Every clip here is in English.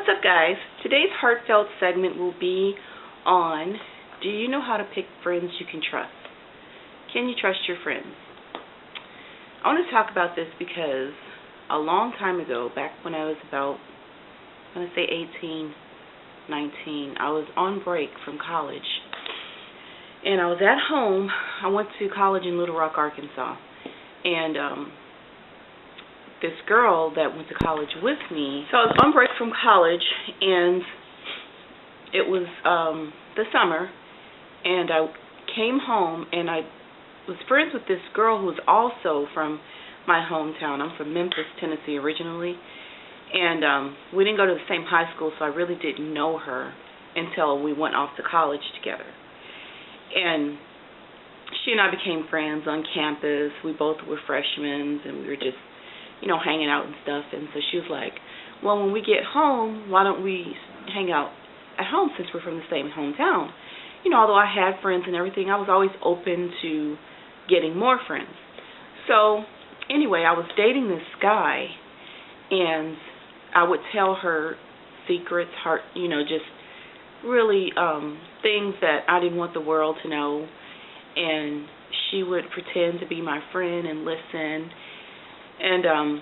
up, guys? Today's Heartfelt segment will be on, do you know how to pick friends you can trust? Can you trust your friends? I want to talk about this because a long time ago, back when I was about, I'm going to say 18, 19, I was on break from college. And I was at home. I went to college in Little Rock, Arkansas. And this girl that went to college with me, so I was on break from college, and it was the summer, and I came home, and I was friends with this girl who was also from my hometown. I'm from Memphis, Tennessee originally, and we didn't go to the same high school, so I really didn't know her until we went off to college together. And she and I became friends on campus. We both were freshmen, and we were just, hanging out and stuff. And so she was like, well, when we get home, why don't we hang out at home since we're from the same hometown? Although I had friends and everything, I was always open to getting more friends. So anyway, I was dating this guy, and I would tell her secrets, just really things that I didn't want the world to know. And she would pretend to be my friend and listen. And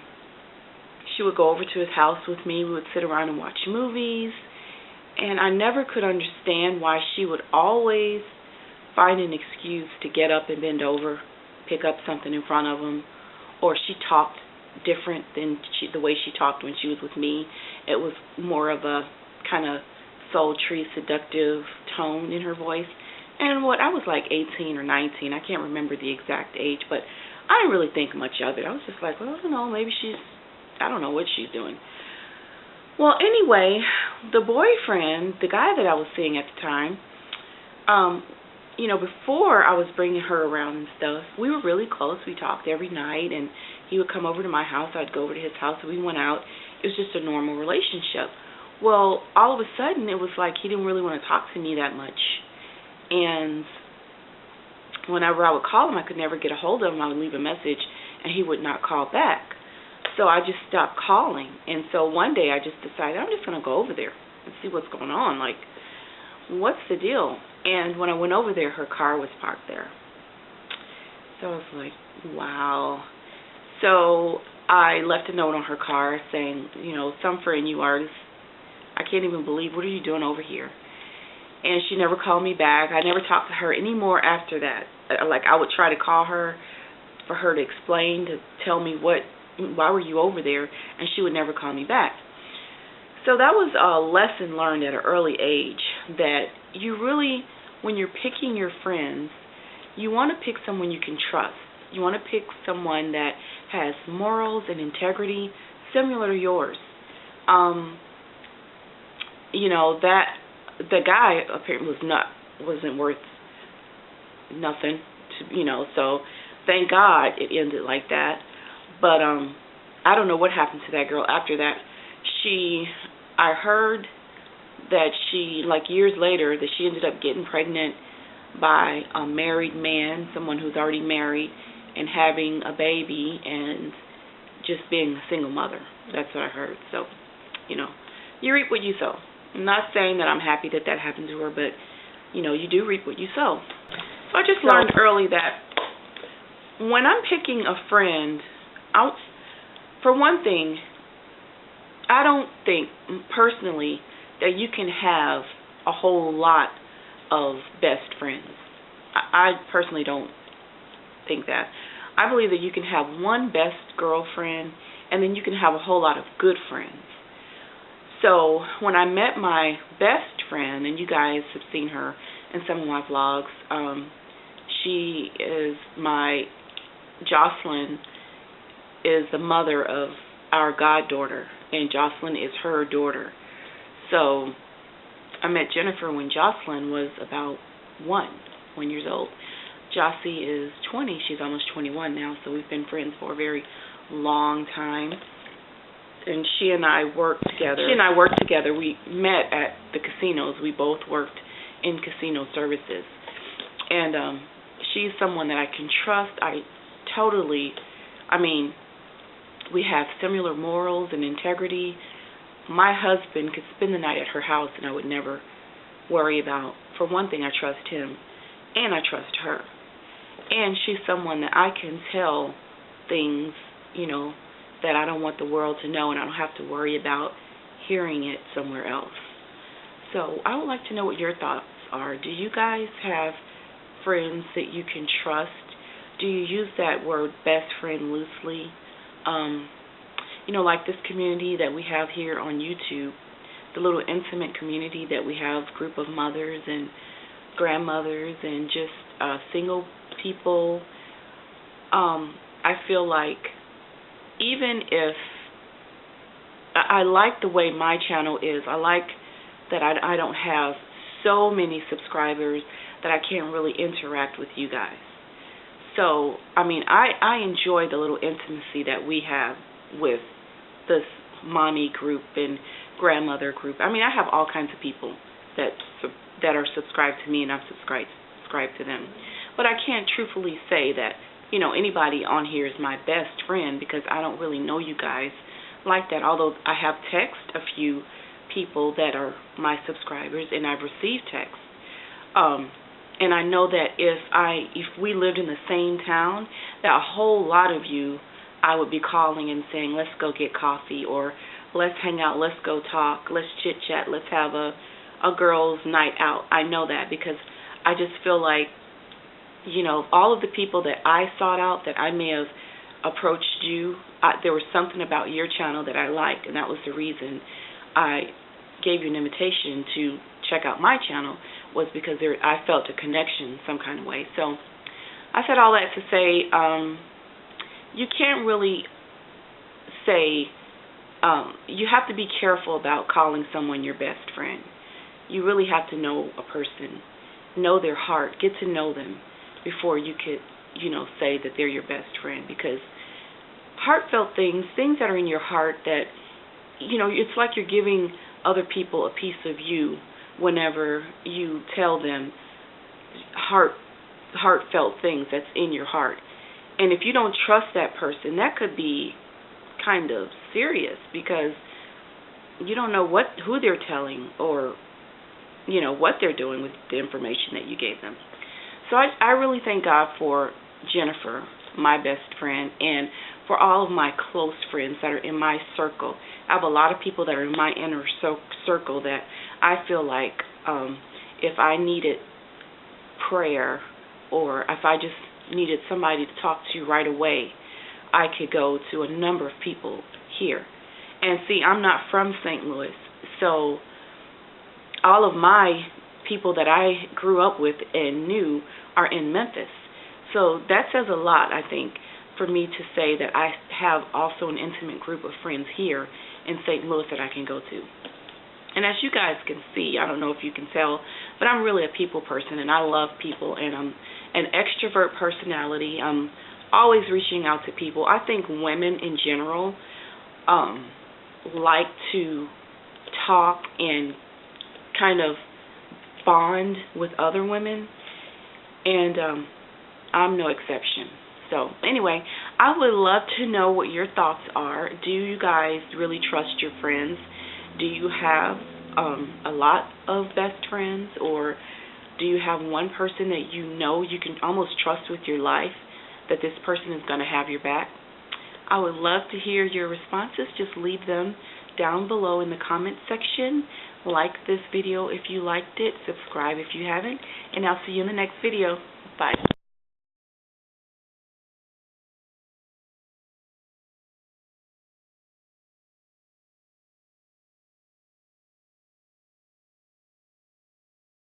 she would go over to his house with me. We would sit around and watch movies. And I never could understand why she would always find an excuse to get up and bend over, pick up something in front of him, or she talked different than the way she talked when she was with me. It was more of a kind of sultry, seductive tone in her voice. And I was like 18 or 19. I can't remember the exact age, but I didn't really think much of it. I was just like, well, I don't know, maybe I don't know what she's doing. Well, anyway, the boyfriend, the guy that I was seeing at the time, before I was bringing her around and stuff, we were really close. We talked every night, and he would come over to my house. I'd go over to his house, and we went out. It was just a normal relationship. Well, all of a sudden, it was like he didn't really want to talk to me that much. And whenever I would call him, I could never get a hold of him. I would leave a message, and he would not call back. So I just stopped calling. And so one day I just decided I'm just going to go over there and see what's going on. Like, what's the deal? And when I went over there, her car was parked there. So I was like, wow. So I left a note on her car saying, some friend you are, I can't even believe, what are you doing over here? And she never called me back. I never talked to her anymore after that. Like, I would try to call her for her to explain, to tell me why were you over there, and she would never call me back. So that was a lesson learned at an early age, that you really, when you're picking your friends, you want to pick someone you can trust. You want to pick someone that has morals and integrity similar to yours. That the guy apparently wasn't worth nothing, so thank God it ended like that. But I don't know what happened to that girl after that. I heard that she, like years later, that she ended up getting pregnant by a married man, someone who's already married, and having a baby and just being a single mother. That's what I heard. So, you reap what you sow. I'm not saying that I'm happy that happened to her, but, you do reap what you sow. So I just learned early that when I'm picking a friend, for one thing, I don't think personally that you can have a whole lot of best friends. I personally don't think that. I believe that you can have one best girlfriend, and then you can have a whole lot of good friends. So when I met my best friend, and you guys have seen her in some of my vlogs, she is Jocelyn is the mother of our goddaughter, and Jocelyn is her daughter. So I met Jennifer when Jocelyn was about 1 year old. Jossie is 20. She's almost 21 now, so we've been friends for a very long time. And she and I worked together. We met at the casinos. We both worked in casino services. And she's someone that I can trust. We have similar morals and integrity. my husband could spend the night at her house and I would never worry about, for one thing, I trust him and I trust her. And she's someone that I can tell things, that I don't want the world to know, and I don't have to worry about hearing it somewhere else. So I would like to know what your thoughts are. Do you guys have friends that you can trust? Do you use that word best friend loosely? Like this community that we have here on YouTube, the little intimate community that we have, group of mothers and grandmothers and just single people. I feel like even if I like the way my channel is, I like that I don't have so many subscribers that I can't really interact with you guys. So, I enjoy the little intimacy that we have with this mommy group and grandmother group. I have all kinds of people that are subscribed to me, and I'm subscribed to them. But I can't truthfully say that, anybody on here is my best friend, because I don't really know you guys like that. Although I have texted a few people that are my subscribers, and I've received texts. And I know that if we lived in the same town, that a whole lot of you I would be calling and saying, let's go get coffee, or let's hang out, let's go talk, let's chit-chat, let's have a girls' night out. I know that because I just feel like, all of the people that I sought out, that I may have approached you, there was something about your channel that I liked, and that was the reason I gave you an invitation to check out my channel, was because I felt a connection some kind of way. So I said all that to say, you can't really say, you have to be careful about calling someone your best friend. You really have to know a person, know their heart, get to know them before you could, say that they're your best friend. Because heartfelt things that are in your heart that, it's like you're giving other people a piece of you whenever you tell them heartfelt things that's in your heart. And if you don't trust that person, that could be kind of serious, because you don't know who they're telling, or what they're doing with the information that you gave them. So I really thank God for Jennifer, my best friend, and for all of my close friends that are in my circle. I have a lot of people that are in my inner circle that I feel like if I needed prayer, or if I just needed somebody to talk to right away, I could go to a number of people here. And see, I'm not from St. Louis, so all of my people that I grew up with and knew are in Memphis. So that says a lot, I think, for me to say that I have also an intimate group of friends here in St. Louis that I can go to. And as you guys can see, I don't know if you can tell, but I'm really a people person, and I love people, and I'm an extrovert personality. I'm always reaching out to people. I think women in general like to talk and kind of bond with other women, and I'm no exception. So anyway, I would love to know what your thoughts are. Do you guys really trust your friends? Do you have a lot of best friends, or do you have one person that you can almost trust with your life, that this person is going to have your back? I would love to hear your responses. Just leave them down below in the comment section. Like this video if you liked it. Subscribe if you haven't. And I'll see you in the next video. Bye.